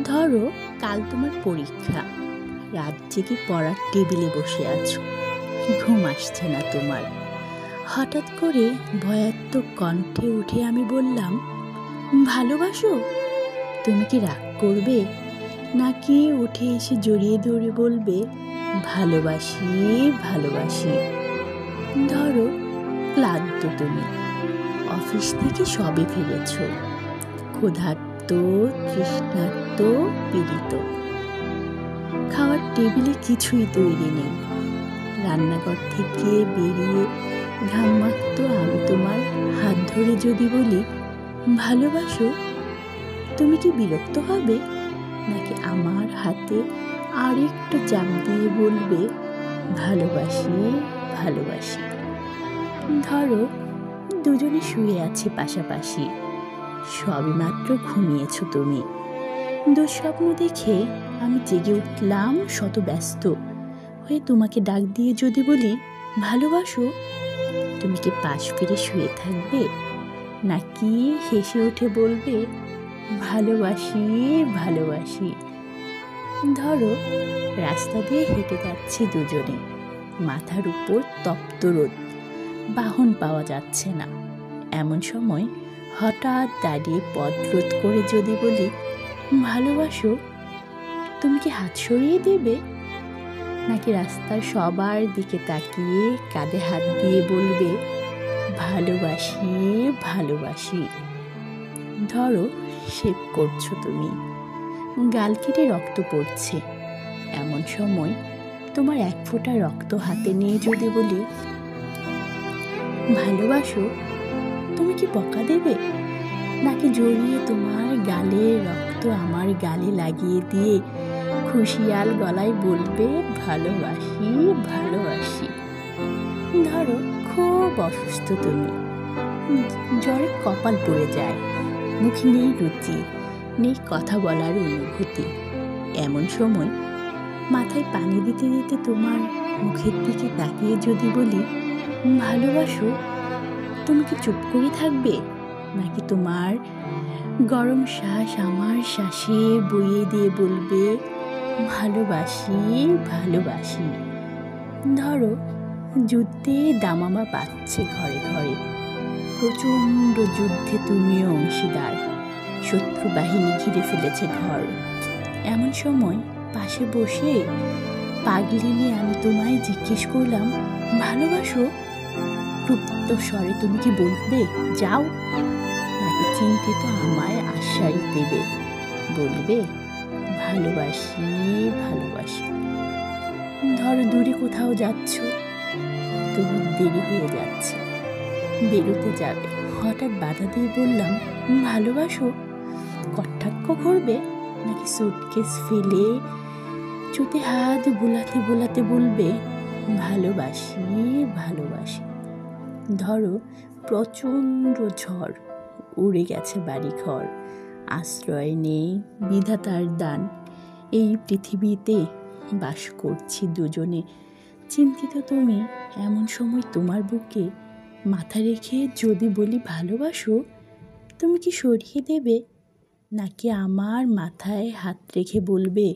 ধরো কাল তোমার পরীক্ষা, রাত জেগে পড়ার টেবিলে বসে আছো, ঘুম আসছে না তোমার। হঠাৎ করে ভয়াত্মক কণ্ঠে উঠে আমি বললাম, ভালোবাসো? তুমি কি রাগ করবে, নাকি উঠে এসে জড়িয়ে ধরে বলবে, ভালোবাসি ভালোবাসি? ধরো ক্লান্ত তুমি, অফিস থেকে সবে ফিরেছ, ক্ষুধার্ত, তৃষ্ণার্ত, পীড়িত। খাওয়ার টেবিলে কিছুই তৈরি নেই। রান্নাঘর থেকে বেরিয়ে ঘামাক্ত আমি তোমার হাত ধরে যদি বলি, ভালোবাসো? তুমি কি বিরক্ত হবে, নাকি আমার হাতে আর একটু চাপ দিয়ে বলবে, ভালোবাসি ভালোবাসি? ধরো দুজনে শুয়ে আছি পাশাপাশি, সবে মাত্র ঘুমিয়েছ তুমি। দুঃস্বপ্ন দেখে আমি জেগে উঠলাম শত ব্যস্ত হয়ে তোমাকে ডাক দিয়ে যদি বলি, ভালোবাসো? তুমি কি পাশ ফিরে শুয়ে থাকবে, নাকি হেসে উঠে বলবে, ভালোবাসি ভালোবাসি? ধরো রাস্তা দিয়ে হেঁটে যাচ্ছি দুজনে, মাথার উপর তপ্ত রোদ, বাহন পাওয়া যাচ্ছে না। এমন সময় হঠাৎ দাঁড়িয়ে পথ রোধ করে যদি বলি, ভালোবাসো? তুমি কি হাত সরিয়ে দেবে, নাকি রাস্তার সবার দিকে তাকিয়ে কাঁধে হাত দিয়ে বলবে, ভালোবাসি ভালোবাসি? ধরো শেভ করছো তুমি, গাল কেটে রক্ত পড়ছে। এমন সময় তোমার এক ফোঁটা রক্ত হাতে নিয়ে যদি বলি, ভালোবাসো? তুমি কি বকা দেবে, নাকি জড়িয়ে তোমার গালে রক্ত আমার গালে লাগিয়ে দিয়ে খুশিয়াল গলায় বলবে, ভালোবাসি ভালোবাসি? ধরো খুব অসুস্থ তুমি, জ্বরে কপাল পড়ে যায়, মুখে নেই রুচি, নেই কথা বলার অনুভূতি। এমন সময় মাথায় পানি দিতে দিতে তোমার মুখের দিকে তাকিয়ে যদি বলি, ভালোবাসো? তুমি কি চুপ করে থাকবে, নাকি তোমার গরম শ্বাস আমার শ্বাসে বইয়ে দিয়ে বলবে, ভালোবাসি ভালোবাসি? ধরো যুদ্ধে দামামা পাচ্ছে ঘরে ঘরে, প্রচণ্ড যুদ্ধে তুমিও অংশীদার, শত্রু বাহিনী ঘিরে ফেলেছে ঘর। এমন সময় পাশে বসে পাগলি নিয়ে আমি তোমায় জিজ্ঞেস করলাম, ভালোবাসো? ক্লুপ্ত স্বরে তুমি কি বলবে, যাও? নাকি চিন্তিত আমায় আশ্বাস দেবে, বলবে, ভালোবাসি ভালোবাসি? ধরো দূরে কোথাও যাচ্ছ, তুমি দেরি হয়ে যাচ্ছে, বেরোতে যাবে, হঠাৎ বাধা দিয়ে বললাম, ভালোবাসো? কটাক্ষ করবে, নাকি সুটকেস ফেলে চোখে হাত বোলাতে বোলাতে বলবে, ভালোবাসি ভালোবাসি? ধরো প্রচণ্ড ঝড়, উড়ে গেছে বাড়িঘর, আশ্রয় নেই বিধাতার দান, এই পৃথিবীতে বাস করছি দুজনে, চিন্তিত তুমি। এমন সময় তোমার বুকে মাথা রেখে যদি বলি, ভালোবাসো? তুমি কি সরিয়ে দেবে, নাকি আমার মাথায় হাত রেখে বলবে,